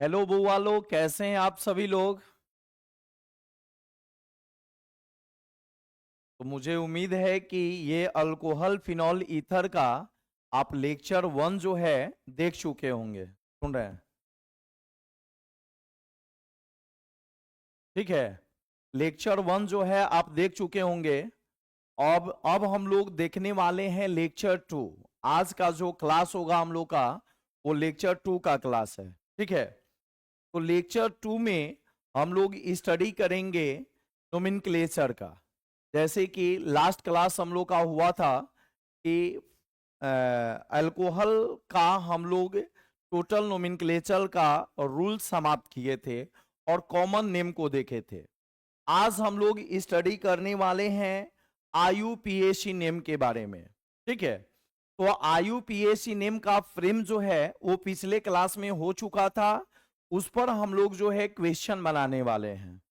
Hello बुआ लोग, कैसे हैं आप सभी लोग। तो मुझे उम्मीद है कि ये अल्कोहल फिनॉल ईथर का आप लेक्चर 1 जो है देख चुके होंगे। सुन रहे हैं? ठीक है। लेक्चर 1 जो है आप देख चुके होंगे। अब हम लोग देखने वाले हैं लेक्चर 2। आज का जो क्लास होगा हम लोग का, वो लेक्चर 2 का क्लास है। ठीक है। तो लेक्चर 2 में हम लोग स्टडी करेंगे नोमेनक्लेचर का। जैसे कि लास्ट क्लास हम लोग का हुआ था कि अल्कोहल का हम लोग टोटल नोमेनक्लेचर का रूल समाप्त किए थे और कॉमन नेम को देखे थे। आज हम लोग स्टडी करने वाले हैं आईयूपीएसी नेम के बारे में। ठीक है। तो आईयूपीएसी नेम का फ्रेम जो है वो पिछले क्लास में हो चुका था। उस पर हम लोग जो है क्वेश्चन बनाने वाले हैं।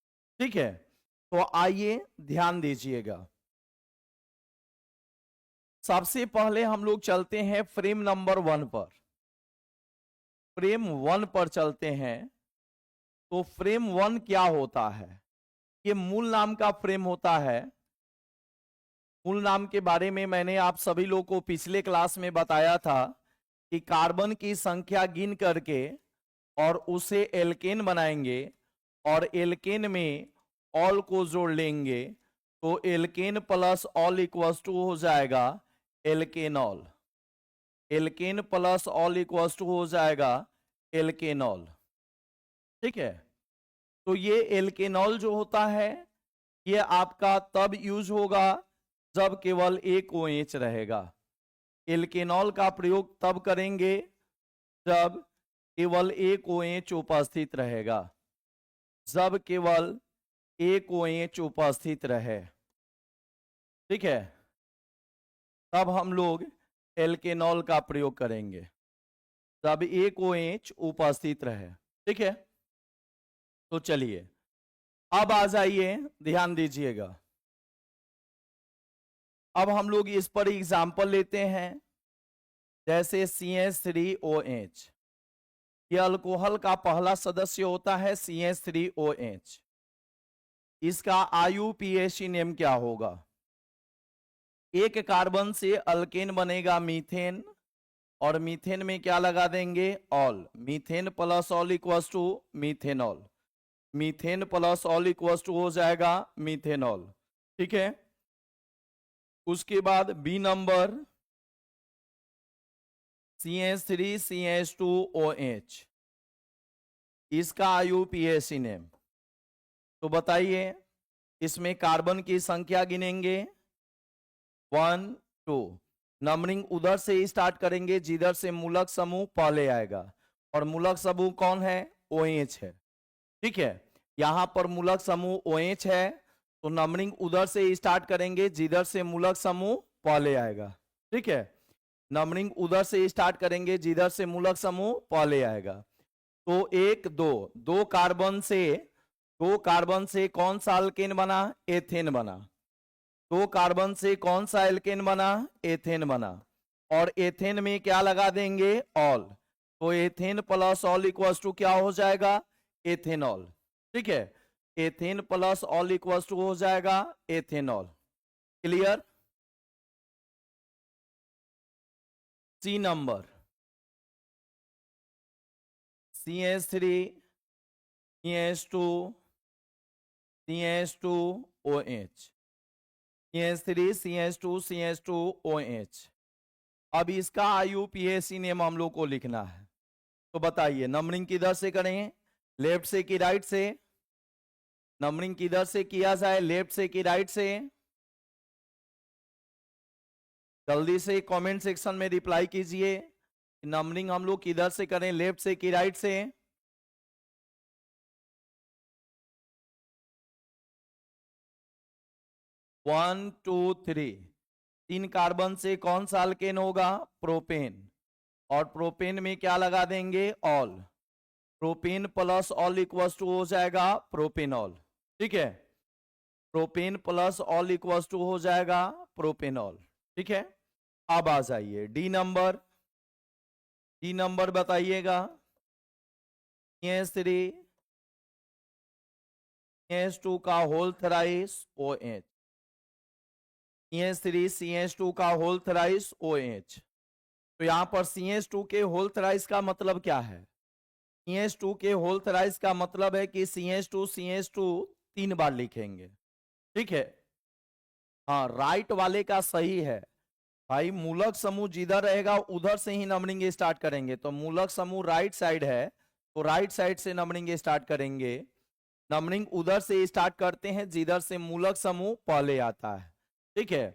ठीक है। तो आइए ध्यान दीजिएगा। सबसे पहले हम लोग चलते हैं फ्रेम नंबर 1 पर। फ्रेम 1 पर चलते हैं। तो फ्रेम 1 क्या होता है? ये मूल नाम का फ्रेम होता है। मूल नाम के बारे में मैंने आप सभी लोगों को पिछले क्लास में बताया था कि कार्बन की संख्या गिन करके और उसे एल्केन बनाएंगे और एल्केन में ऑल को जोड़ लेंगे तो alkene plus all equals to हो जाएगा alkanol. Alkene plus all equals to हो जाएगा एल्केनॉल। ठीक है। तो ये एल्केनॉल जो होता है ये आपका तब यूज होगा जब केवल एक OH रहेगा। एल्केनॉल का प्रयोग तब करेंगे जब केवल एक OH उपस्थित रहेगा। जब केवल एक OH उपस्थित रहे। ठीक है। तब हम लोग एल्केनॉल का प्रयोग करेंगे जब एक OH उपस्थित रहे। ठीक है। तो चलिए अब आ जाइए, ध्यान दीजिएगा। अब हम लोग इस पर एग्जाम्पल लेते हैं। जैसे CH3OH, ये अल्कोहल का पहला सदस्य होता है CH3OH। इसका आईयूपीएसी नेम क्या होगा? एक कार्बन से अल्केन बनेगा मीथेन और मीथेन में क्या लगा देंगे? Ol. Methane plus all equals to methanol. Methane plus all equals to हो जाएगा मीथेनॉल। ठीक है। उसके बाद बी नंबर CH3CH2OH, इसका आईयूपीएसी नेम। तो बताइए, इसमें कार्बन की संख्या गिनेंगे 1 2। नंबरिंग उधर से ही स्टार्ट करेंगे जिधर से मूलक समूह पहले आएगा और मूलक समूह कौन है? OH है। ठीक है। यहां पर मूलक समूह OH है तो नंबरिंग उधर से ही स्टार्ट करेंगे जिधर से मूलक समूह पहले आएगा। ठीक है। नंबरिंग उधर से स्टार्ट करेंगे जिधर से मूलक समूह पहले आएगा। तो एक दो, दो कार्बन से कौन सा अल्केन बना? एथेन बना। दो कार्बन से कौन सा एल्केन बना? एथेन बना। और एथेन में क्या लगा देंगे? ऑल। तो ethane plus all equals to क्या हो जाएगा? एथेनॉल। ठीक है। Ethane plus all equals to हो जाएगा एथेनॉल। क्लियर? सी number CH3 CH2 CH2OH, CH3 CH2 CH2OH। अब इसका आईयूपीएसी नेम हम लोग को लिखना है। तो बताइए नंबरिंग किधर से करें? लेफ्ट से कि राइट से? नंबरिंग किधर से किया जाए? लेफ्ट से कि राइट से? जल्दी से कमेंट सेक्शन में रिप्लाई कीजिए। नंबरिंग हम लोग किधर से करें, लेफ्ट से कि राइट से? 1 2 3। 3 कार्बन से कौन सा अल्केन होगा? प्रोपेन। और प्रोपेन में क्या लगा देंगे? Ol. Propane plus all equals to हो जाएगा प्रोपेनॉल। ठीक है। Propane plus all equals to हो जाएगा प्रोपेनॉल। ठीक है। अब आ जाइए डी नंबर। डी नंबर बताइएगा। CH3 CH2 का whole thrice OH, CH3 CH2 का होल थ्राइस OH। तो यहां पर CH2 के होल थ्राइस का मतलब क्या है? CH2 के होल थ्राइस का मतलब है कि CH2 3 बार लिखेंगे, ठीक है। हाँ, राइट वाले का सही है भाई। मूलक समूह जिधर रहेगा उधर से ही नंबरिंग स्टार्ट करेंगे। तो मूलक समूह राइट साइड है तो राइट साइड से नंबरिंग स्टार्ट करेंगे। नंबरिंग उधर से स्टार्ट करते हैं जिधर से मूलक समूह पहले आता है, ठीक है।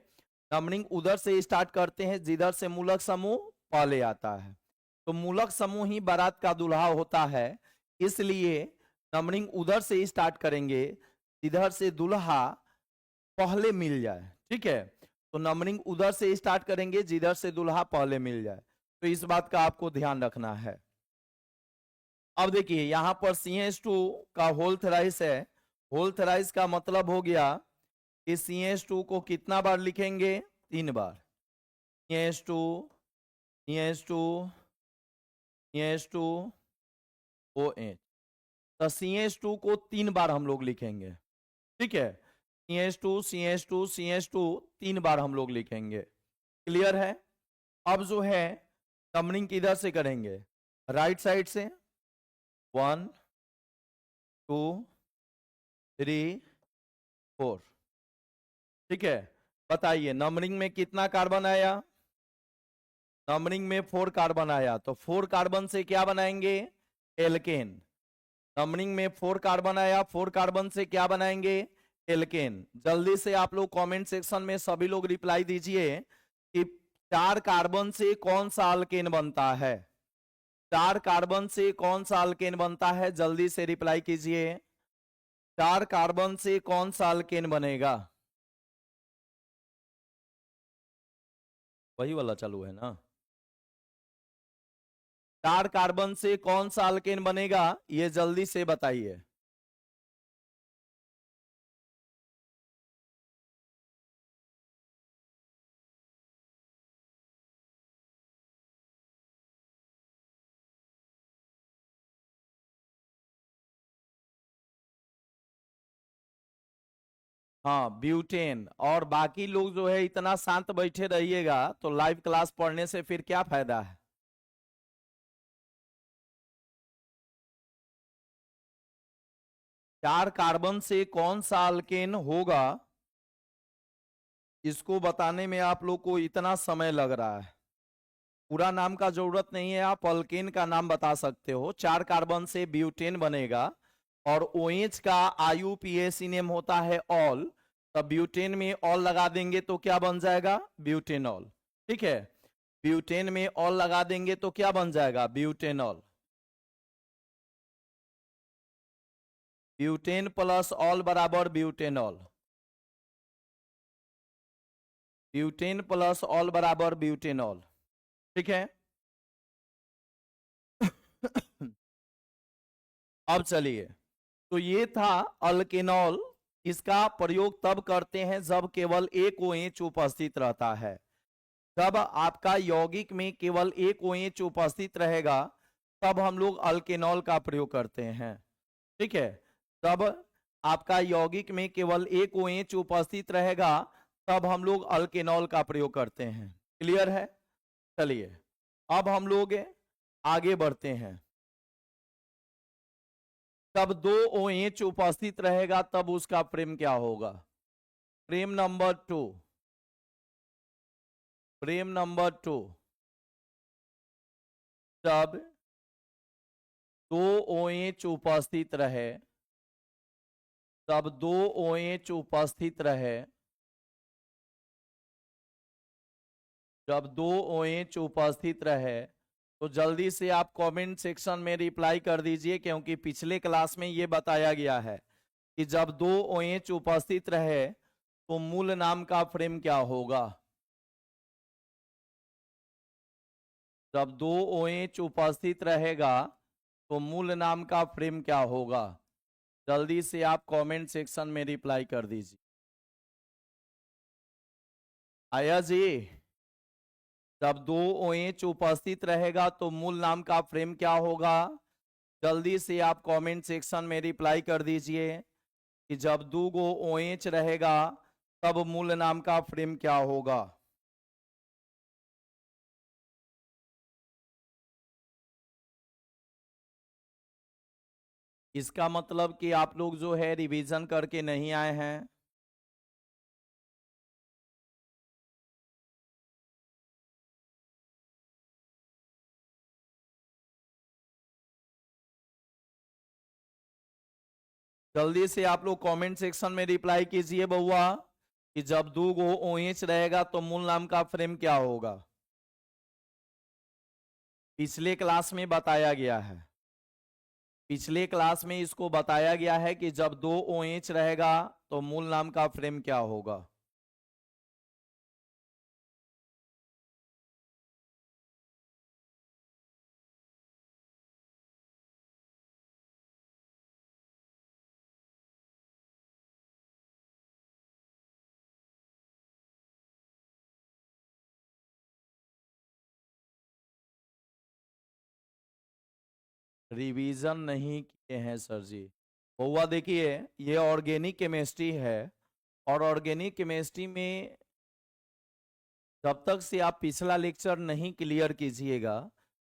नंबरिंग उधर से स्टार्ट करते हैं जिधर से मूलक समूह पहले आता है। तो मूलक समूह ही बारात का दूल्हा होता है, इसलिए नंबरिंग उधर से स्टार्ट करेंगे जिधर से दूल्हा पहले मिल जाए, ठीक है। तो नंबरिंग उधर से स्टार्ट करेंगे जिधर से दूल्हा पहले मिल जाए। तो इस बात का आपको ध्यान रखना है। अब देखिए यहां पर CH2 का होल थ्राइस है। होल थ्राइस का मतलब हो गया कि CH2 को कितना बार लिखेंगे? 3 बार। CH2 CH2 CH2 OH। तो CH2 को 3 बार हम लोग लिखेंगे, ठीक है। CH2 CH2 CH2 3 बार हम लोग लिखेंगे। क्लियर है? अब जो है नंबरिंग किधर से करेंगे? राइट साइड से। 1 2 3 4, ठीक है। बताइए नंबरिंग में कितना कार्बन आया? नंबरिंग में 4 कार्बन आया। तो 4 कार्बन से क्या बनाएंगे? एल्केन। नंबरिंग में 4 कार्बन आया, 4 कार्बन से क्या बनाएंगे? एल्केन। जल्दी से आप लोग कमेंट सेक्शन में सभी लोग रिप्लाई दीजिए कि 4 कार्बन से कौन सा अल्केन बनता है। 4 कार्बन से कौन सा अल्केन बनता है? जल्दी से रिप्लाई कीजिए। 4 कार्बन से कौन सा अल्केन बनेगा? वही वाला चालू है ना? 4 कार्बन से कौन सा अल्केन बनेगा? ये जल्दी से बताइए। हाँ, ब्यूटेन। और बाकी लोग जो है इतना शांत बैठे रहिएगा तो लाइव क्लास पढ़ने से फिर क्या फायदा है? 4 कार्बन से कौन सा अल्केन होगा, इसको बताने में आप लोग को इतना समय लग रहा है। पूरा नाम का जरूरत नहीं है, आप अल्केन का नाम बता सकते हो। 4 कार्बन से ब्यूटेन बनेगा और OH का IUPAC नेम होता है ऑल। तब ब्यूटेन में ऑल लगा देंगे तो क्या बन जाएगा? ब्यूटेनॉल, ठीक है। ब्यूटेन में ऑल लगा देंगे तो क्या बन जाएगा? ब्यूटेनॉल। ब्यूटेन प्लस ऑल बराबर ब्यूटेनॉल। ब्यूटेन प्लस ऑल बराबर ब्यूटेनॉल, ठीक है। अब चलिए, तो ये था अल्केनॉल। इसका प्रयोग तब करते हैं जब केवल एक OH उपस्थित रहता है। जब आपका यौगिक में केवल एक OH उपस्थित रहेगा तब हम लोग अल्केनॉल का प्रयोग करते हैं, ठीक है। तब आपका यौगिक में केवल एक OH उपस्थित रहेगा तब हम लोग अल्केनॉल का प्रयोग करते हैं। क्लियर है? चलिए अब हम लोग आगे बढ़ते हैं। तब 2 OH उपस्थित रहेगा तब उसका प्रेम क्या होगा? प्रेम नंबर 2। प्रेम नंबर 2। तब 2 OH उपस्थित रहे, तब 2 OH उपस्थित रहे, जब 2 OH उपस्थित रहे तो जल्दी से आप कमेंट सेक्शन में रिप्लाई कर दीजिए, क्योंकि पिछले क्लास में ये बताया गया है कि जब 2 OH उपस्थित रहे तो मूल नाम का फ्रेम क्या होगा। जब 2 OH उपस्थित रहेगा तो मूल नाम का फ्रेम क्या होगा? जल्दी से आप कमेंट सेक्शन में रिप्लाई कर दीजिए। आया जी? जब 2 OH उपस्थित रहेगा तो मूल नाम का फ्रेम क्या होगा? जल्दी से आप कमेंट सेक्शन में रिप्लाई कर दीजिए कि जब दो गो OH रहेगा तब मूल नाम का फ्रेम क्या होगा। इसका मतलब कि आप लोग जो है रिवीजन करके नहीं आए हैं। जल्दी से आप लोग कमेंट सेक्शन में रिप्लाई कीजिए बउआ कि जब दो गो OH रहेगा तो मूल नाम का फ्रेम क्या होगा। पिछले क्लास में बताया गया है, पिछले क्लास में इसको बताया गया है कि जब दो OH रहेगा तो मूल नाम का फ्रेम क्या होगा। रिवीजन नहीं किए हैं सर जी। बउआ देखिए, ये ऑर्गेनिक केमिस्ट्री है और ऑर्गेनिक केमिस्ट्री में जब तक से आप पिछला लेक्चर नहीं क्लियर कीजिएगा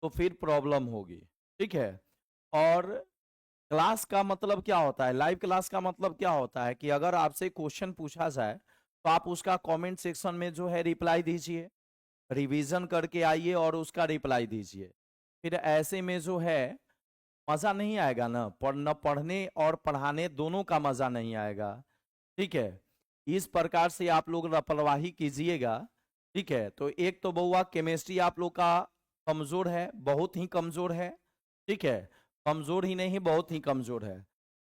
तो फिर प्रॉब्लम होगी, ठीक है। और क्लास का मतलब क्या होता है, लाइव क्लास का मतलब क्या होता है कि अगर आपसे क्वेश्चन पूछा जाए तो आप उसका कमेंट सेक्शन में जो है रिप्लाई दीजिए, रिवीजन करके आइए और उसका रिप्लाई दीजिए। फिर ऐसे में जो है मजा नहीं आएगा ना, पढ़ने और पढ़ाने दोनों का मजा नहीं आएगा, ठीक है। इस प्रकार से आप लोग लापरवाही कीजिएगा, ठीक है। तो एक तो बउआ केमिस्ट्री आप लोग का कमजोर है, बहुत ही कमजोर है, ठीक है। कमजोर ही नहीं, बहुत ही कमजोर है।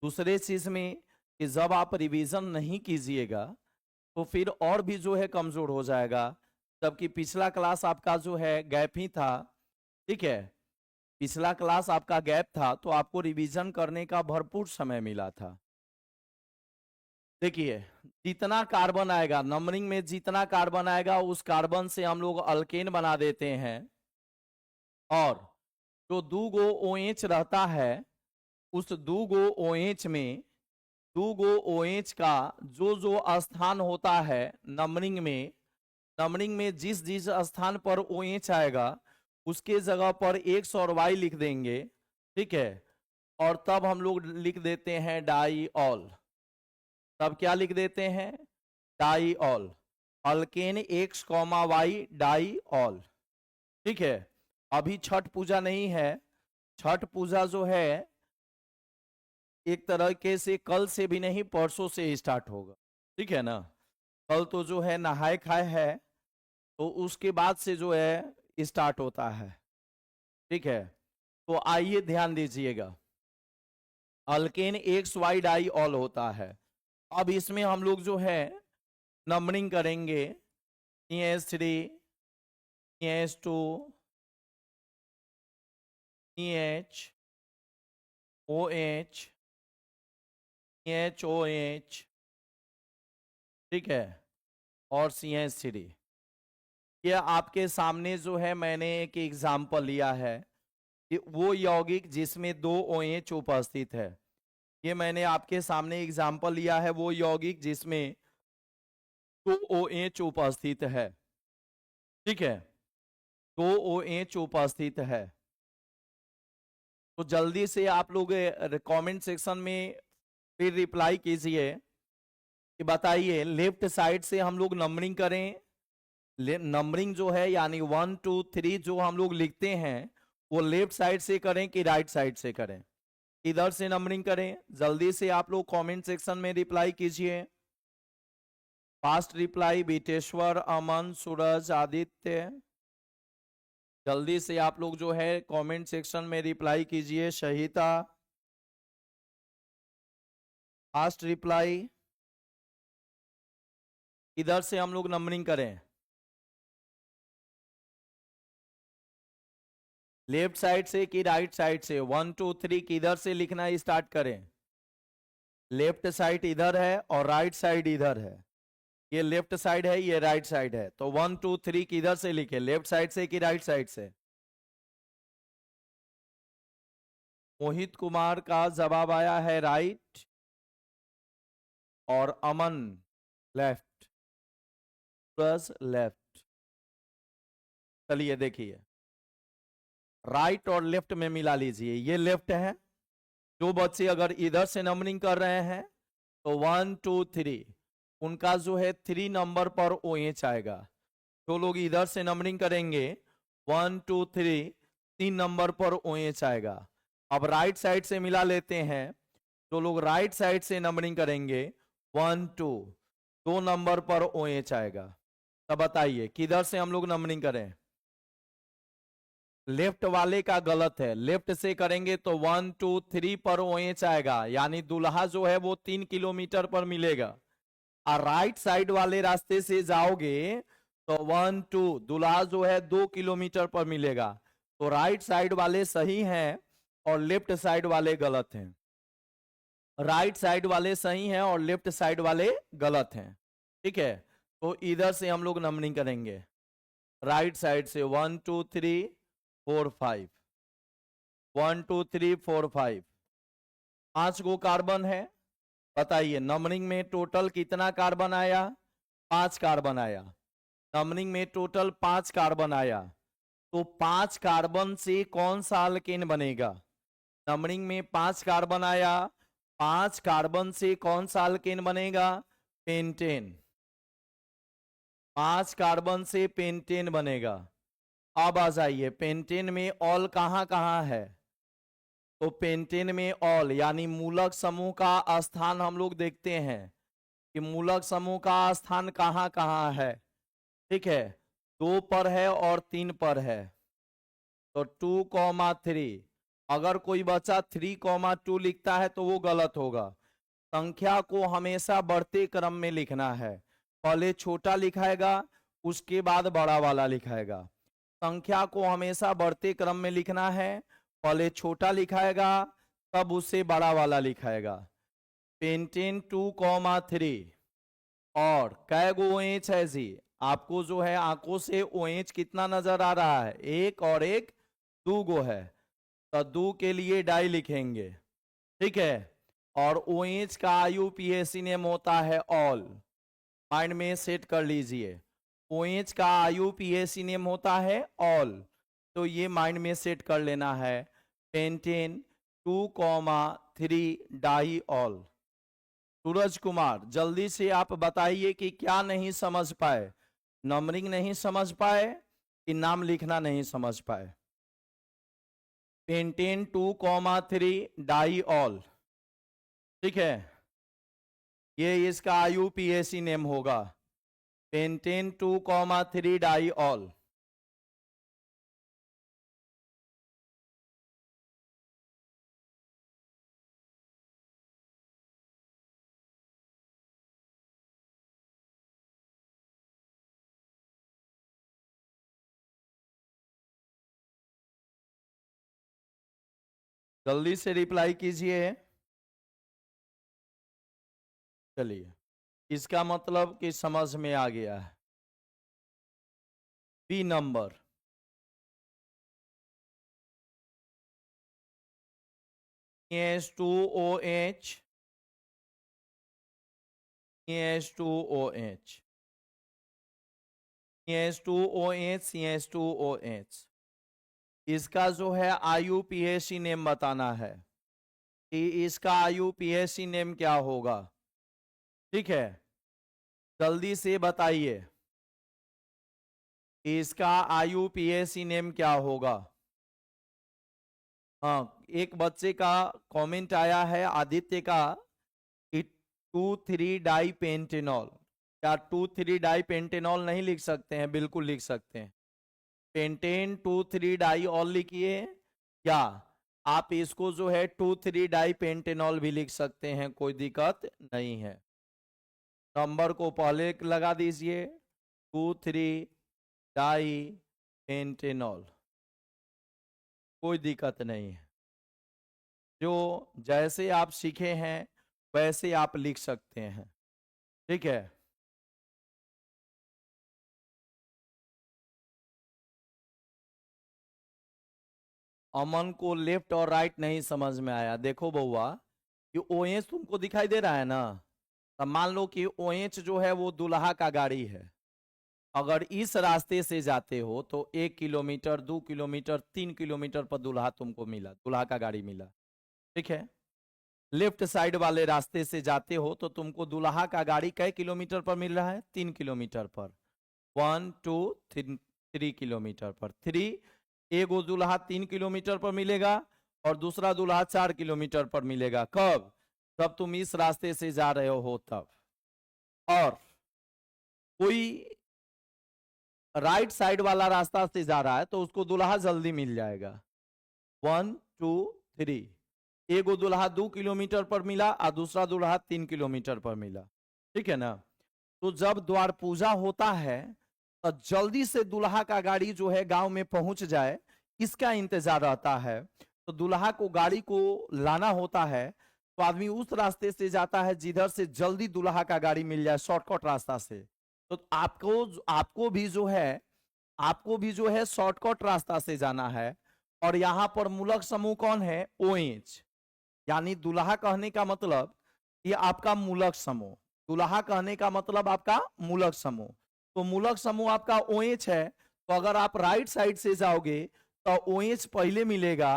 दूसरे चीज में कि जब आप रिवीजन नहीं कीजिएगा तो फिर और भी जो है कमजोर हो जाएगा, जबकि पिछला क्लास आपका जो है गैप ही था, ठीक है। पिछला क्लास आपका गैप था तो आपको रिवीजन करने का भरपूर समय मिला था। देखिए, जितना कार्बन आएगा नंबरिंग में, जितना कार्बन आएगा उस कार्बन से हम लोग अल्केन बना देते हैं, और जो दो गो OH रहता है उस दो गो OH में, दो गो OH का जो जो स्थान होता है नंबरिंग में, नंबरिंग में जिस जिस स्थान पर OH आएगा उसके जगह पर X और Y लिख देंगे, ठीक है। और तब हम लोग लिख देते हैं डाईऑल। तब क्या लिख देते हैं, diol, alkane X, Y diol, ठीक है। अभी छठ पूजा नहीं है, छठ पूजा जो है एक तरीके से कल से भी नहीं परसों से स्टार्ट होगा, ठीक है ना। कल तो जो है नहाए खाए है, तो उसके बाद से जो है स्टार्ट होता है, ठीक है। तो आइए ध्यान दीजिएगा, अल्केन XY डाईऑल होता है। अब इसमें हम लोग जो है नंबरिंग करेंगे, CH3, CH2, CH, OH, CHOH, ठीक है, और CH3। ये आपके सामने जो है मैंने एक एग्जाम्पल लिया है कि वो यौगिक जिसमें दो OH उपस्थित है। ये मैंने आपके सामने एग्जाम्पल लिया है वो यौगिक जिसमें दो OH उपस्थित है, ठीक है, दो OH उपस्थित है। तो जल्दी से आप लोग कमेंट सेक्शन में फिर रिप्लाई कीजिए कि बताइए लेफ्ट साइड से हम लोग नंबरिंग करें, नंबरिंग जो है यानी 1 2 3 जो हम लोग लिखते हैं वो लेफ्ट साइड से करें कि राइट साइड से करें, इधर से नंबरिंग करें। जल्दी से आप लोग कमेंट सेक्शन में रिप्लाई कीजिए। फास्ट रिप्लाई बीटेश्वर, अमन, सूरज, आदित्य, जल्दी से आप लोग जो है कमेंट सेक्शन में रिप्लाई कीजिए। शहीता, फास्ट रिप्लाई, इधर से हम लोग नंबरिंग करें, लेफ्ट साइड से कि राइट साइड से, 1 2 3 किधर से लिखना स्टार्ट करें। लेफ्ट साइड इधर है और राइट साइड इधर है, ये लेफ्ट साइड है ये राइट साइड है, तो 1 2 3 किधर से लिखे, लेफ्ट साइड से कि राइट साइड से। मोहित कुमार का जवाब आया है राइट और अमन लेफ्ट, प्लस लेफ्ट। चलिए देखिए, राइट और लेफ्ट में मिला लीजिए, ये लेफ्ट है। जो बच्चे अगर इधर से नंबरिंग कर रहे हैं तो 1 2 3, उनका जो है 3 नंबर पर OH आएगा। जो लोग इधर से नंबरिंग करेंगे 1 2 3, 3 नंबर पर OH आएगा। अब राइट साइड से मिला लेते हैं। जो लोग राइट साइड से नंबरिंग करेंगे 1 2, 2 नंबर पर OH आएगा। तब बताइए किधर से हम लोग नंबरिंग करें? लेफ्ट वाले का गलत है, लेफ्ट से करेंगे तो 1 2 3 पर OH आएगा, यानी दूल्हा जो है वो 3 किलोमीटर पर मिलेगा। और राइट साइड वाले रास्ते से जाओगे तो 1 2, दूल्हा जो है 2 किलोमीटर पर मिलेगा। तो राइट साइड वाले सही हैं और लेफ्ट साइड वाले गलत हैं। राइट साइड वाले सही हैं और लेफ्ट साइड वाले गलत हैं। ठीक है, तो इधर से हम लोग नंबरिंग करेंगे, राइट साइड से 1 2 3 4 5, 1 2 3 4 5, 5 गो कार्बन है। बताइए नंबरिंग में टोटल कितना कार्बन आया? 5 कार्बन आया। नंबरिंग में टोटल 5 कार्बन आया, तो 5 कार्बन से कौन सा अल्केन बनेगा? नंबरिंग में 5 कार्बन आया, 5 कार्बन से कौन सा अल्केन बनेगा? पेंटेन। 5 कार्बन से पेंटेन बनेगा। अब आ जाइए, पेंटेन में ऑल कहां कहां है? तो पेंटेन में ऑल यानी मूलक समूह का स्थान हम लोग देखते हैं कि मूलक समूह का स्थान कहां कहां है। ठीक है, 2 पर है और 3 पर है। तो 2,3, अगर कोई बच्चा 3,2 लिखता है तो वो गलत होगा। संख्या को हमेशा बढ़ते क्रम में लिखना है, पहले छोटा लिखाएगा उसके बाद बड़ा वाला लिखाएगा। संख्या को हमेशा बढ़ते क्रम में लिखना है, पहले छोटा लिखाएगा तब उससे बड़ा वाला लिखाएगा। पेंटेन 2,3 और कै गो OH है जी? आपको जो है आंखों से OH कितना नजर आ रहा है? एक और एक, 2 गो है, तो 2 के लिए डाई लिखेंगे। ठीक है, और OH का IUPAC नेम होता है ऑल, माइंड में सेट कर लीजिए। OH का IUPAC नेम होता है ऑल, तो ये माइंड में सेट कर लेना है, pentane 2,3 di all. Suraj Kumar जल्दी से आप बताइए कि क्या नहीं समझ पाए? नंबरिंग नहीं समझ पाए कि नाम लिखना नहीं समझ पाए? Pentane 2,3 di ol. ठीक है, ये इसका IUPAC नेम होगा, पेंटेन 2,3 डाई ऑल। जल्दी से रिप्लाई कीजिए। चलिए, इसका मतलब कि समझ में आ गया है। B number, CH2OH, CH2OH, CH2OH, CH2OH। इसका जो है IUPAC नेम बताना है कि इसका IUPAC नेम क्या होगा। ठीक है, जल्दी से बताइए इसका IUPAC नेम क्या होगा। हाँ, एक बच्चे का कमेंट आया है आदित्य का कि 2,3 डाई पेंटेनॉल। क्या 2,3 डाई पेंटेनॉल नहीं लिख सकते हैं? बिल्कुल लिख सकते हैं, पेंटेन 2,3 डाई ऑल लिखिए, या आप इसको जो है 2,3 डाई पेंटेनॉल भी लिख सकते हैं, कोई दिक्कत नहीं है। नंबर को पहले लगा दीजिए, 2,3 डाई पेंटेनॉल, कोई दिक्कत नहीं है। जो जैसे आप सीखे हैं वैसे आप लिख सकते हैं। ठीक है, अमन को लेफ्ट और राइट नहीं समझ में आया। देखो बउआ, ये OH तुमको दिखाई दे रहा है ना, तो मान लो कि OH जो है वो दूल्हा का गाड़ी है। अगर इस रास्ते से जाते हो तो 1 किलोमीटर, 2 किलोमीटर, 3 किलोमीटर पर दूल्हा तुमको मिला, दूल्हा का गाड़ी मिला। ठीक है, लेफ्ट साइड वाले रास्ते से जाते हो तो तुमको दूल्हा का गाड़ी कै किलोमीटर पर मिल रहा है? 3 किलोमीटर पर। 1 2 3 किलोमीटर पर। एगो दूल्हा 3 किलोमीटर पर मिलेगा और दूसरा दूल्हा 4 किलोमीटर पर मिलेगा। कब? जब तुम इस रास्ते से जा रहे हो तब। और कोई राइट साइड वाला रास्ता से जा रहा है तो उसको दूल्हा जल्दी मिल जाएगा। 1 2 3। एगो दूल्हा 2 किलोमीटर पर मिला और दूसरा दूल्हा 3 किलोमीटर पर मिला। ठीक है ना? तो जब द्वार पूजा होता है तो जल्दी से दूल्हा का गाड़ी जो है गांव में पहुंच जाए, इसका इंतजार रहता है। तो दूल्हा को गाड़ी को लाना होता है तो आदमी उस रास्ते से जाता है जिधर से जल्दी दूल्हा का गाड़ी मिल जाए, शॉर्टकट रास्ता से। तो आपको आपको भी जो है शॉर्टकट रास्ता से जाना है। और यहाँ पर मूलक समूह कौन है? OH। यानी दूल्हा कहने का मतलब ये आपका मूलक समूह। दूल्हा कहने का मतलब आपका मूलक समूह। तो मूलक समूह आपका OH है। तो अगर आप राइट साइड से जाओगे तो OH पहले मिलेगा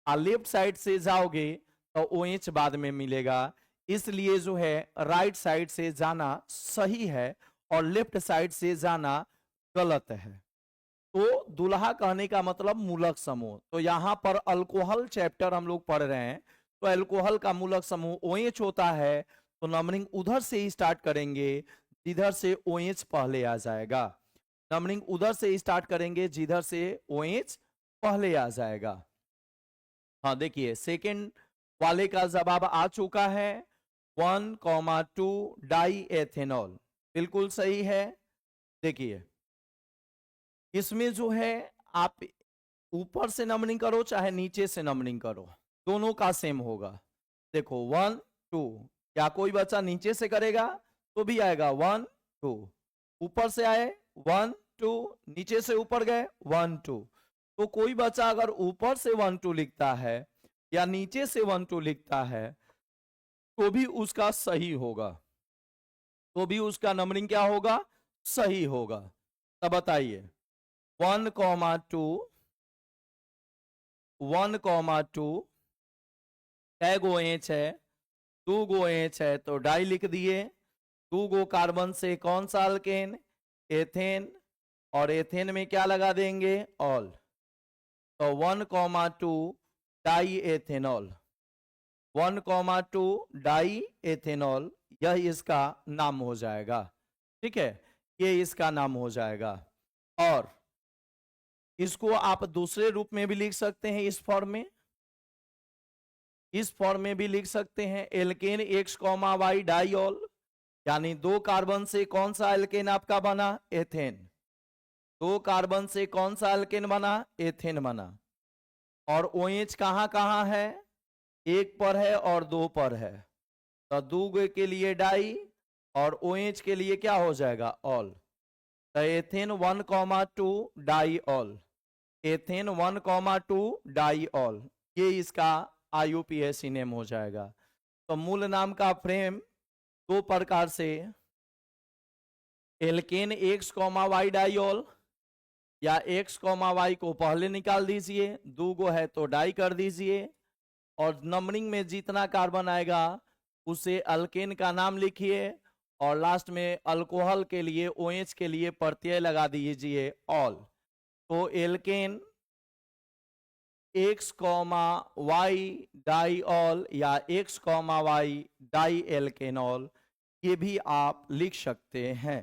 और लेफ्ट साइड से जाओगे तो OH बाद में मिलेगा। इसलिए जो है राइट साइड से जाना सही है और लेफ्ट साइड से जाना गलत है। तो दूल्हा कहने का मतलब मूलक समूह। तो यहाँ पर अल्कोहल चैप्टर हम लोग पढ़ रहे हैं, तो अल्कोहल का मूलक समूह OH होता है। तो नंबरिंग उधर से ही स्टार्ट करेंगे जिधर से OH पहले आ जाएगा। नंबरिंग उधर से ही स्टार्ट करेंगे जिधर से OH पहले आ जाएगा। हाँ देखिए, सेकेंड वाले का जवाब आ चुका है। 1,2 डाई एथेनॉल बिल्कुल सही है। देखिए इसमें जो है आप ऊपर से नंबरिंग करो चाहे नीचे से नंबरिंग करो, दोनों का सेम होगा। देखो 1 2, क्या कोई बच्चा नीचे से करेगा तो भी आएगा 1 2, ऊपर से आए 1 2, नीचे से ऊपर गए 1 2। तो कोई बच्चा अगर ऊपर से 1 2 लिखता है या नीचे से 1 2 लिखता है तो भी उसका सही होगा, तो भी उसका नंबरिंग क्या होगा? सही होगा। तब बताइए 1,2 1,2 कै गो एच है? 2 गो एच है तो डाई लिख दिए। 2 गो कार्बन से कौन सा अल्केन? एथेन। और एथेन में क्या लगा देंगे? ऑल। तो 1,2 डाई एथेनॉल, 1,2 डाई एथेनॉल, यह इसका नाम हो जाएगा। ठीक है, ये इसका नाम हो जाएगा। और इसको आप दूसरे रूप में भी लिख सकते हैं, इस फॉर्म में, इस फॉर्म में भी लिख सकते हैं। एल्केन X, Y डाइऑल, यानी 2 कार्बन से कौन सा एल्केन आपका बना? एथेन। 2 कार्बन से कौन सा एल्केन बना? एथेन बना। और OH कहां कहां है? 1 पर है और 2 पर है। तो 2 के लिए डाई और OH के लिए क्या हो जाएगा? ऑल। तो ethane 1,2 di ol, ethane 1,2 di ol, ये इसका IUPAC नेम हो जाएगा। तो मूल नाम का फ्रेम 2 प्रकार से, एल्केन X, Y डाइऑल, या X, Y को पहले निकाल दीजिए, 2 गो है तो डाई कर दीजिए। और नंबरिंग में जितना कार्बन आएगा उसे अल्केन का नाम लिखिए और लास्ट में अल्कोहल के लिए OH के लिए प्रत्यय लगा दीजिए ऑल। तो एल्केन X, Y डाइऑल या X, Y डाई एल्केनॉल, ये भी आप लिख सकते हैं।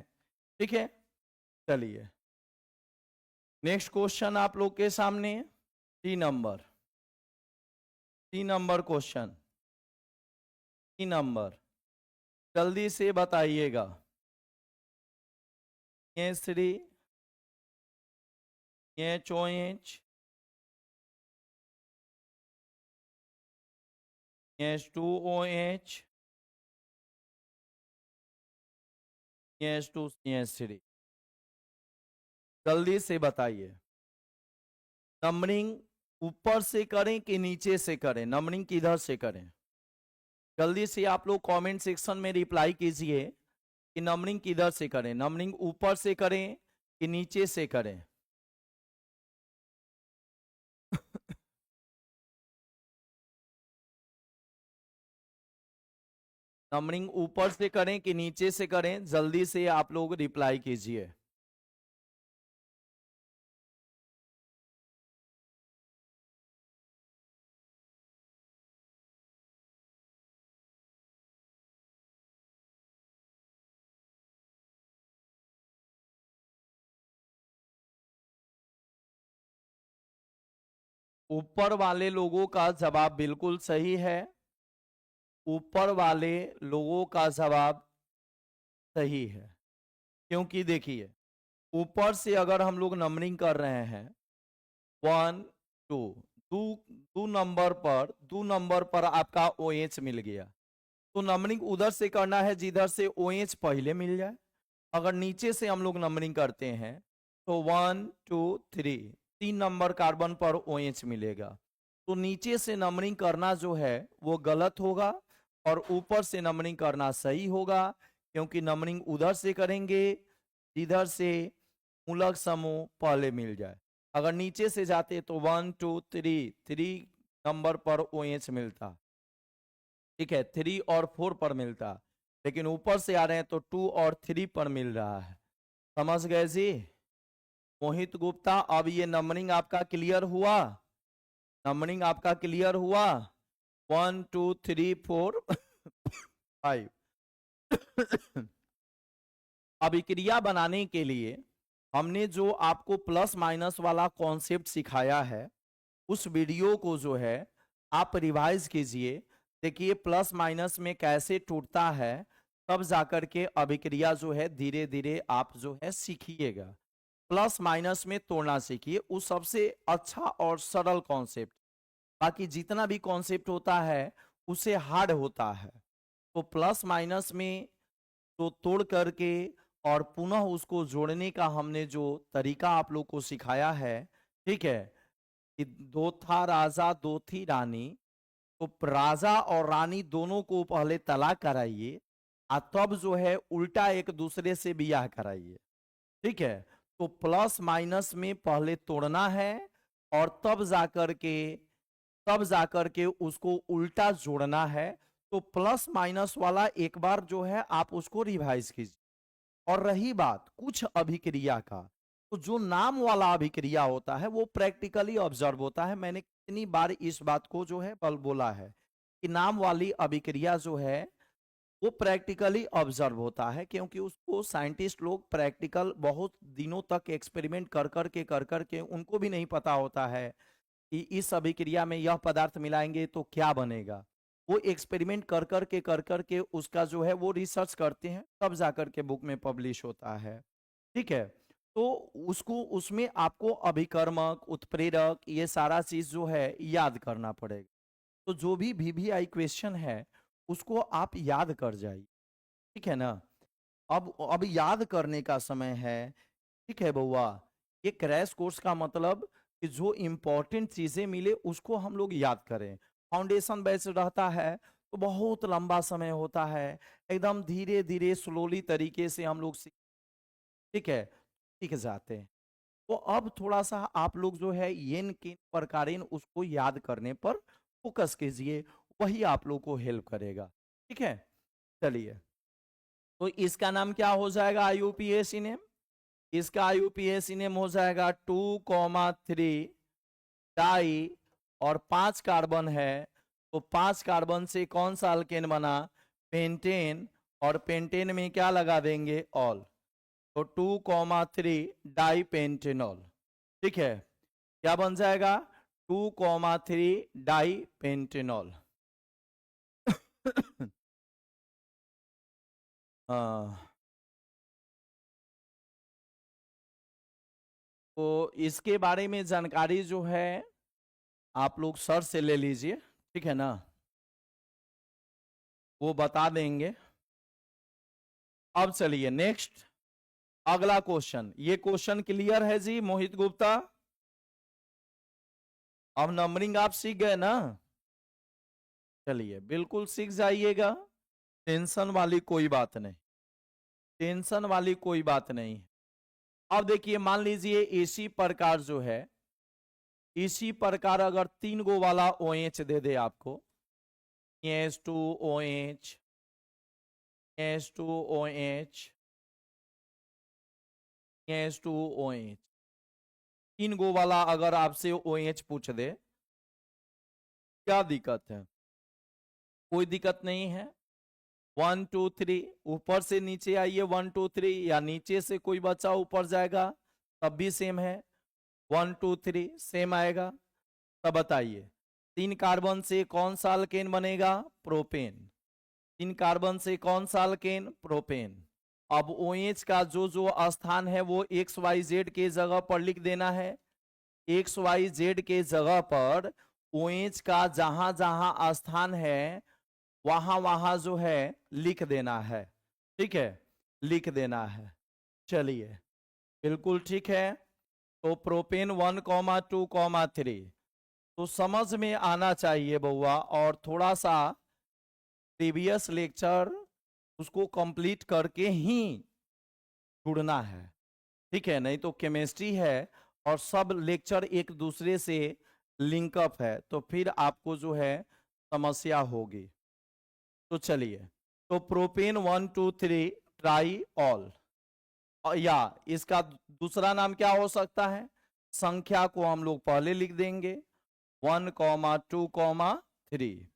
ठीक है, चलिए नेक्स्ट क्वेश्चन आप लोग के सामने 3 नंबर, 3 नंबर क्वेश्चन, 3 नंबर जल्दी से बताइएगा। ये श्री, ये OH, ये 2OH, ये 2 3। जल्दी से बताइए। नंबरिंग ऊपर से करें कि नीचे से करें, नंबरिंग किधर से करें? जल्दी से आप लोग कमेंट सेक्शन में रिप्लाई कीजिए कि नंबरिंग किधर से करें, नंबरिंग ऊपर से करें कि नीचे से करें? नंबरिंग ऊपर से करें कि नीचे से करें? जल्दी से आप लोग रिप्लाई कीजिए। ऊपर वाले लोगों का जवाब बिल्कुल सही है। ऊपर वाले लोगों का जवाब सही है, क्योंकि देखिए ऊपर से अगर हम लोग नंबरिंग कर रहे हैं 1 2, दो दो नंबर पर आपका OH मिल गया, तो नंबरिंग उधर से करना है जिधर से OH पहले मिल जाए। अगर नीचे से हम लोग नंबरिंग करते हैं तो 1 2 3, 3 नंबर कार्बन पर OH मिलेगा, तो नीचे से नंबरिंग करना जो है वो गलत होगा और ऊपर से नंबरिंग करना सही होगा, क्योंकि नंबरिंग उधर से करेंगे जिधर से मूलक समूह पहले मिल जाए। अगर नीचे से जाते तो 1 2 3, 3 नंबर पर OH मिलता, ठीक है, 3 और 4 पर मिलता, लेकिन ऊपर से आ रहे हैं तो 2 और 3 पर मिल रहा है। समझ गए जी? मोहित गुप्ता, अब ये नंबरिंग आपका क्लियर हुआ? नंबरिंग आपका क्लियर हुआ? 1 2 3 4 5। अभिक्रिया बनाने के लिए हमने जो आपको प्लस माइनस वाला कॉन्सेप्ट सिखाया है, उस वीडियो को जो है आप रिवाइज कीजिए। देखिए प्लस माइनस में कैसे टूटता है, तब जाकर के अभिक्रिया जो है धीरे धीरे आप जो है सीखिएगा। प्लस माइनस में तोड़ना सीखिए, वो सबसे अच्छा और सरल कॉन्सेप्ट। बाकी जितना भी कॉन्सेप्ट होता है उसे हार्ड होता है, तो प्लस माइनस में तो तोड़ करके और पुनः उसको जोड़ने का हमने जो तरीका आप लोग को सिखाया है, ठीक है, कि दो था राजा दो थी रानी, तो राजा और रानी दोनों को पहले तलाक कराइए और तब जो है उल्टा एक दूसरे से ब्याह कराइए। ठीक है, तो प्लस माइनस में पहले तोड़ना है और तब जाकर के उसको उल्टा जोड़ना है। तो प्लस माइनस वाला एक बार जो है आप उसको रिवाइज कीजिए। और रही बात कुछ अभिक्रिया का, तो जो नाम वाला अभिक्रिया होता है वो प्रैक्टिकली ऑब्जर्व होता है। मैंने कितनी बार इस बात को जो है बल बोला है कि नाम वाली अभिक्रिया जो है वो प्रैक्टिकली ऑब्जर्व होता है, क्योंकि उसको साइंटिस्ट लोग प्रैक्टिकल बहुत दिनों तक एक्सपेरिमेंट कर कर के उनको भी नहीं पता होता है कि इस अभिक्रिया में यह पदार्थ मिलाएंगे तो क्या बनेगा। वो एक्सपेरिमेंट कर कर के उसका जो है वो रिसर्च करते हैं, तब जाकर के बुक में पब्लिश होता है। ठीक है, तो उसको उसमें आपको अभिकर्मक उत्प्रेरक ये सारा चीज जो है याद करना पड़ेगा। तो जो भी VVI क्वेश्चन है उसको आप याद कर जाइए। ठीक है ना? अब याद करने का समय है। ठीक है बउआ, ये क्रैश कोर्स का मतलब कि जो इंपॉर्टेंट चीजें मिले उसको हम लोग याद करें। फाउंडेशन बैच रहता है तो बहुत लंबा समय होता है, एकदम धीरे धीरे स्लोली तरीके से हम लोग ठीक है सीख जाते हैं। तो अब थोड़ा सा आप लोग जो है येन किन प्रकारेण उसको याद करने पर फोकस कीजिए, वही आप लोग को हेल्प करेगा। ठीक है, चलिए, तो इसका नाम क्या हो जाएगा IUPAC नेम? इसका IUPAC नेम हो जाएगा 2,3 डाई और 5 कार्बन है, तो 5 कार्बन से कौन सा अल्केन बना? पेंटेन, और पेंटेन में क्या लगा देंगे? ऑल, तो 2,3 डाई पेंटेनॉल। ठीक है, क्या बन जाएगा? 2,3 डाई पेंटेनॉल। तो इसके बारे में जानकारी जो है आप लोग सर से ले लीजिए, ठीक है ना, वो बता देंगे। अब चलिए नेक्स्ट, अगला क्वेश्चन। ये क्वेश्चन क्लियर है जी मोहित गुप्ता? अब नंबरिंग आप सीख गए ना? चलिए बिल्कुल सीख जाइएगा, टेंशन वाली कोई बात नहीं, टेंशन वाली कोई बात नहीं है। अब देखिए मान लीजिए इसी प्रकार जो है, इसी प्रकार अगर 3 गो वाला OH दे दे आपको, H2OH, H2OH, H2OH, 3 गो वाला अगर आपसे OH पूछ दे, क्या दिक्कत है? कोई दिक्कत नहीं है। 1 2 3 ऊपर से नीचे आइए, 1 2 3, या नीचे से कोई बच्चा ऊपर जाएगा तब भी सेम है, 1 2 3 सेम आएगा। तब बताइए 3 कार्बन से कौन सा अल्केन बनेगा? प्रोपेन। 3 कार्बन से कौन सा अल्केन? प्रोपेन। अब OH का जो जो स्थान है वो XYZ के जगह पर लिख देना है। XYZ के जगह पर OH का जहां जहां स्थान है वहां वहां जो है लिख देना है। ठीक है, लिख देना है। चलिए बिल्कुल ठीक है। तो प्रोपेन 1,2,3 तो समझ में आना चाहिए बउआ, और थोड़ा सा प्रीवियस लेक्चर उसको कंप्लीट करके ही जुड़ना है। ठीक है, नहीं तो केमिस्ट्री है और सब लेक्चर एक दूसरे से लिंकअप है, तो फिर आपको जो है समस्या होगी। तो चलिए, तो प्रोपेन 1 2 3 ट्राई ऑल, या इसका दूसरा नाम क्या हो सकता है? संख्या को हम लोग पहले लिख देंगे 1,2,3,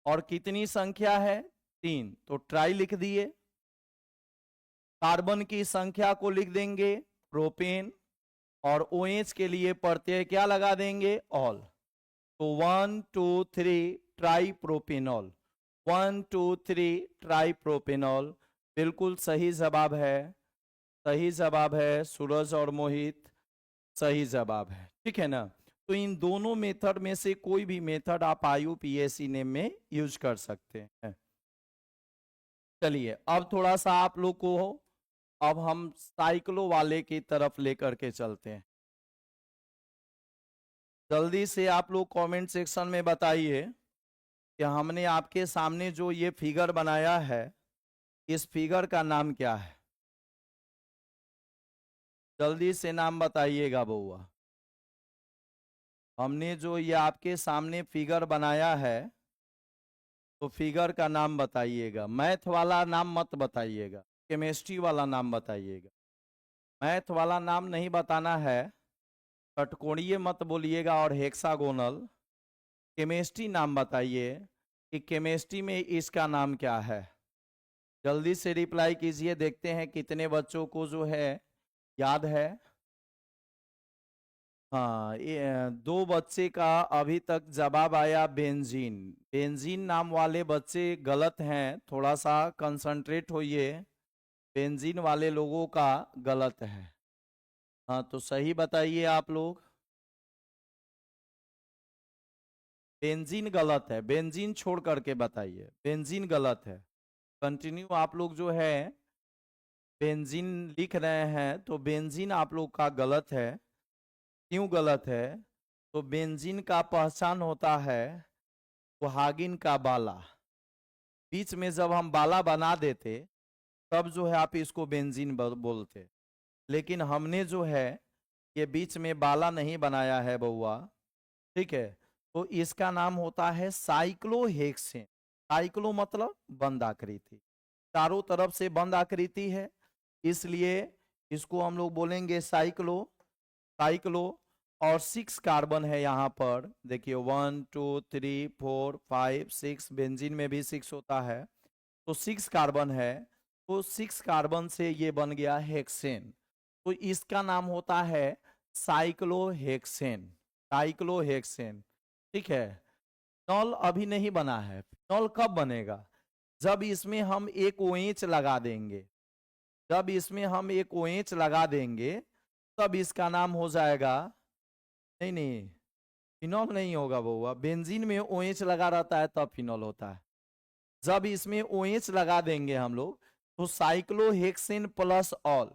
और कितनी संख्या है? 3, तो ट्राई लिख दिए। कार्बन की संख्या को लिख देंगे प्रोपेन, और OH के लिए प्रत्यय क्या लगा देंगे? ऑल। तो 1 2 3 ट्राई प्रोपेनॉल, 1 2 3 ट्राई प्रोपेनॉल बिल्कुल सही जवाब है। सही जवाब है सूरज और मोहित, सही जवाब है। ठीक है ना? तो इन दोनों मेथड में से कोई भी मेथड आप IUPAC नेम में यूज कर सकते हैं। चलिए अब थोड़ा सा आप लोग को, अब हम साइक्लो वाले की तरफ लेकर के चलते हैं। जल्दी से आप लोग कमेंट सेक्शन में बताइए कि हमने आपके सामने जो ये फिगर बनाया है, इस फिगर का नाम क्या है? जल्दी से नाम बताइएगा बउआ। हमने जो ये आपके सामने फिगर बनाया है, तो फिगर का नाम बताइएगा। मैथ वाला नाम मत बताइएगा, केमिस्ट्री वाला नाम बताइएगा। मैथ वाला नाम नहीं बताना है, षटकोणीय मत बोलिएगा और हेक्सागोनल। केमिस्ट्री नाम बताइए कि केमिस्ट्री में इसका नाम क्या है। जल्दी से रिप्लाई कीजिए, देखते हैं कितने बच्चों को जो है याद है। हाँ, ये 2 बच्चे का अभी तक जवाब आया बेंजीन। बेंजीन नाम वाले बच्चे गलत हैं, थोड़ा सा कंसंट्रेट होइए। बेंजीन वाले लोगों का गलत है। हाँ, तो सही बताइए आप लोग। बेंजीन गलत है, बेंजीन छोड़ करके बताइए, बेंजीन गलत है। कंटिन्यू आप लोग जो है बेंजीन लिख रहे हैं, तो बेंजीन आप लोग का गलत है। क्यों गलत है? तो बेंजीन का पहचान होता है सुहागिन का बाला। बीच में जब हम बाला बना देते तब जो है आप इसको बेंजीन बोलते, लेकिन हमने जो है ये बीच में बाला नहीं बनाया है बउआ। ठीक है, तो इसका नाम होता है साइक्लोहेक्सेन। साइक्लो मतलब बंद आकृति, चारों तरफ से बंद आकृति है, इसलिए इसको हम लोग बोलेंगे साइक्लो। साइक्लो, और 6 कार्बन है यहाँ पर, देखिए 1 2 3 4 5 6, बेंजीन में भी 6 होता है, तो 6 कार्बन है। तो 6 कार्बन से ये बन गया हेक्सेन, तो इसका नाम होता है साइक्लोहेक्सेन। साइक्लोहेक्सेन। ठीक है, फिनॉल अभी नहीं बना है। फिनॉल कब बनेगा? जब इसमें हम एक OH लगा देंगे, जब इसमें हम एक OH लगा देंगे तब इसका नाम हो जाएगा। नहीं नहीं, फिनॉल नहीं होगा बउआ, बेंजीन में OH लगा रहता है तब फिनॉल होता है। जब इसमें OH लगा देंगे हम लोग तो साइक्लोहेक्सेन प्लस ऑल,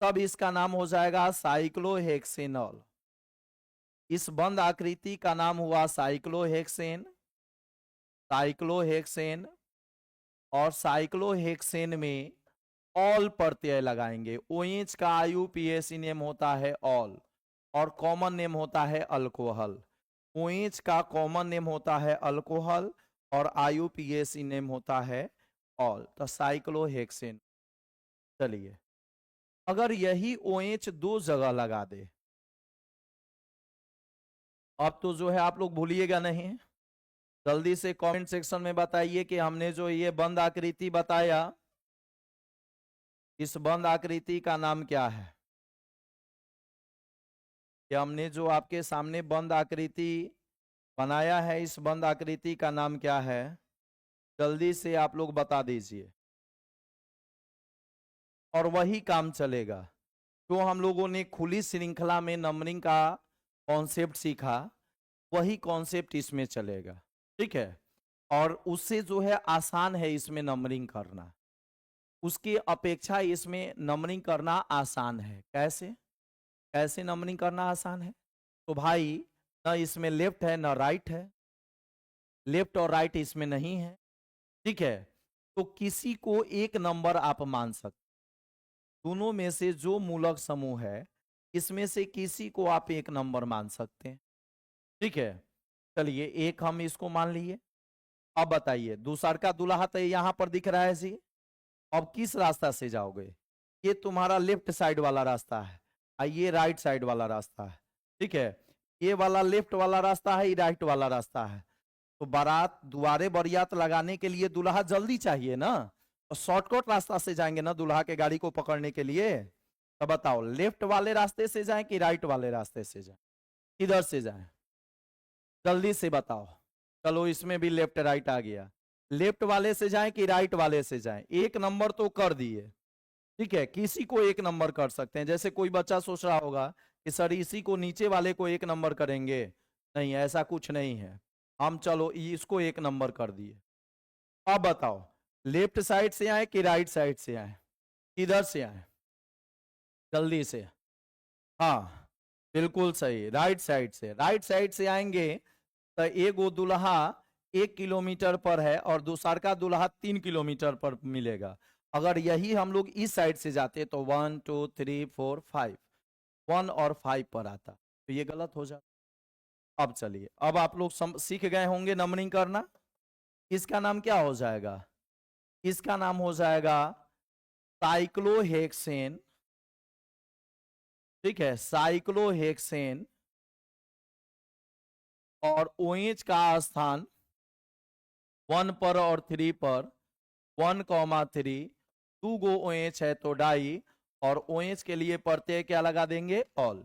तब इसका नाम हो जाएगा साइक्लोहेक्सेनॉल। इस बंद आकृति का नाम हुआ साइक्लोहेक्सेन। साइक्लोहेक्सेन, और साइक्लोहेक्सेन में ऑल प्रत्यय लगाएंगे। OH का IUPAC नेम होता है ऑल, और कॉमन नेम होता है अल्कोहल। OH का कॉमन नेम होता है अल्कोहल और IUPAC नेम होता है ऑल, तो साइक्लोहेक्सेन। चलिए, अगर यही OH दो जगह लगा दे, अब तो जो है आप लोग भूलिएगा नहीं। जल्दी से कमेंट सेक्शन में बताइए कि हमने जो ये बंद आकृति बताया, इस बंद आकृति का नाम क्या है। कि हमने जो आपके सामने बंद आकृति बनाया है, इस बंद आकृति का नाम क्या है, जल्दी से आप लोग बता दीजिए। और वही काम चलेगा जो हम लोगों ने खुली श्रृंखला में नंबरिंग का कॉन्सेप्ट सीखा, वही कॉन्सेप्ट इसमें चलेगा। ठीक है, और उससे जो है आसान है इसमें नंबरिंग करना, उसकी अपेक्षा इसमें नंबरिंग करना आसान है। कैसे कैसे नंबरिंग करना आसान है? तो भाई, न इसमें लेफ्ट है न राइट है, लेफ्ट और राइट इसमें नहीं है। ठीक है, तो किसी को एक नंबर आप मान सकते, दोनों में से जो मूलक समूह है इसमें से किसी को आप एक नंबर मान सकते हैं। ठीक है, चलिए एक हम इसको मान लिए। अब बताइए, दूसर का दुल्हा तो यहां पर दिख रहा है जी। अब किस रास्ता से जाओगे? ये तुम्हारा लेफ्ट साइड वाला रास्ता है और ये राइट साइड वाला रास्ता है। ठीक है, ये वाला लेफ्ट वाला रास्ता है, ये राइट वाला रास्ता है। तो बारात दुआरे बरियात लगाने के लिए दुल्हा जल्दी चाहिए ना, तो शॉर्टकट रास्ता से जाएंगे ना दुल्हा के गाड़ी को पकड़ने के लिए। तो बताओ, लेफ्ट वाले रास्ते से जाएं कि राइट वाले रास्ते से जाएं, किधर से जाएं? जल्दी से बताओ। चलो, इसमें भी लेफ्ट राइट आ गया। लेफ्ट वाले से जाएं कि राइट वाले से जाएं? एक नंबर तो कर दिए। ठीक है, किसी को एक नंबर कर सकते हैं। जैसे कोई बच्चा सोच रहा होगा कि सर इसी को नीचे वाले को एक नंबर करेंगे, नहीं, ऐसा कुछ नहीं है। हम चलो इसको एक नंबर कर दिए। अब बताओ, लेफ्ट साइड से आए कि राइट साइड से आए, किधर से आए? जल्दी से। हाँ, बिल्कुल सही, राइट साइड से। राइट साइड से आएंगे तो एगो दुल्हा 1 किलोमीटर पर है और दूसर का दुल्हा 3 किलोमीटर पर मिलेगा। अगर यही हम लोग इस साइड से जाते तो 1 2 3 4 5, 1 और 5 पर आता, तो ये गलत हो जाता। अब चलिए, अब आप लोग सीख गए होंगे नंबरिंग करना। इसका नाम क्या हो जाएगा? इसका नाम हो जाएगा साइक्लोहेक्सेन। ठीक है, साइक्लोहेक्सेन, और OH का स्थान 1 पर और 3 पर, 1,3, 2 गो OH है तो डाई, और OH के लिए प्रत्यय क्या लगा देंगे? ऑल।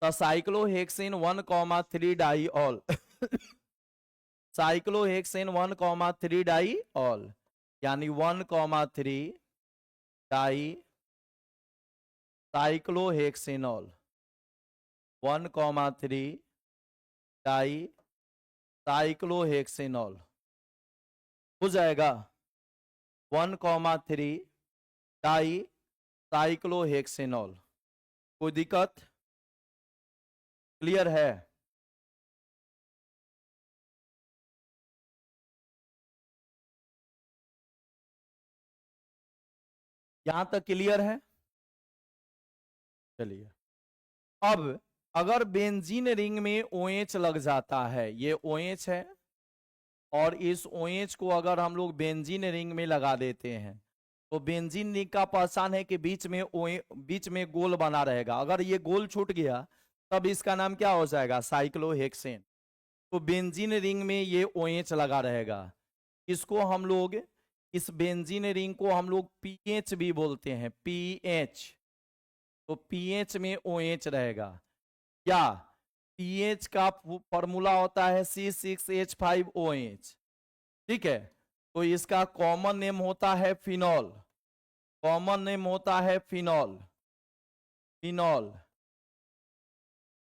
तो cyclohexane 1,3 di ol. Cyclohexane 1,3 di ol, यानी 1,3 डाई साइक्लोहेक्सेनॉल, 1,3 डाई साइक्लोहेक्सेनॉल हो जाएगा। 1,3 डाई साइक्लोहेक्सेनॉल। कोई दिक्कत? क्लियर है? यहां तक क्लियर है? चलिए, अब अगर बेंजीन रिंग में OH लग जाता है, ये OH है, और इस OH को अगर हम लोग बेंजीन रिंग में लगा देते हैं, तो बेंजीन रिंग का पहचान है कि बीच में गोल बना रहेगा। अगर ये गोल छूट गया तब इसका नाम क्या हो जाएगा? साइक्लोहेक्सेन। तो बेंजीन रिंग में ये OH लगा रहेगा। इसको हम लोग, इस बेंजीन रिंग को हम लोग पीएच भी बोलते हैं, पीएच। तो पीएच में OH रहेगा। क्या पीएच का फॉर्मूला होता है C6H5OH। ठीक है, तो इसका कॉमन नेम होता है फिनॉल। कॉमन नेम होता है फिनॉल, फिनॉल।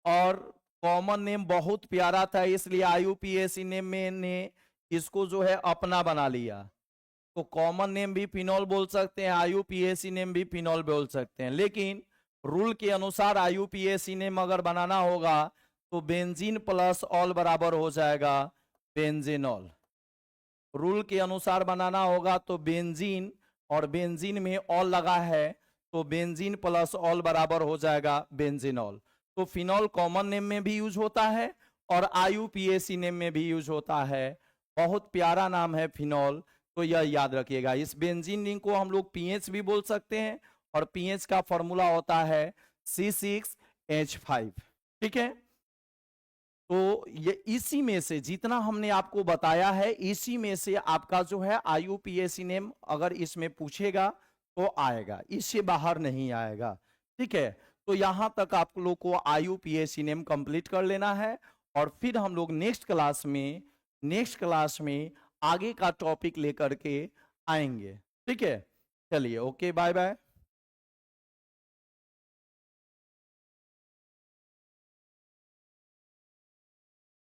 और कॉमन नेम बहुत प्यारा था, इसलिए IUPAC नेम में ने इसको जो है अपना बना लिया। तो कॉमन नेम भी फिनॉल बोल सकते हैं, IUPAC नेम भी फिनॉल बोल सकते हैं, लेकिन रूल के अनुसार IUPAC नेम अगर बनाना होगा तो बेंजीन प्लस ऑल बराबर हो जाएगा बेंजीनॉल। रूल के अनुसार बनाना होगा तो बेंजीन और बेंजीन में ऑल लगा है तो बेंजीन प्लस ऑल बराबर हो जाएगा बेंजीनॉल। तो फिनॉल कॉमन नेम में भी यूज होता है और IUPAC नेम में भी यूज होता है। बहुत प्यारा नाम है फिनॉल, तो यह याद रखिएगा। इस बेंजीन रिंग को हम लोग पीएच भी बोल सकते हैं और पीएच का फॉर्मूला होता है C6H5। ठीक है, तो ये इसी में से जितना हमने आपको बताया है, इसी में से आपका जो है IUPAC नेम अगर इसमें पूछेगा तो आएगा, इससे बाहर नहीं आएगा। ठीक है, तो यहां तक आप लोग को IUPAC नेम कंप्लीट कर लेना है और फिर हम लोग नेक्स्ट क्लास में आगे का टॉपिक लेकर के आएंगे। ठीक है, चलिए, ओके, बाय बाय।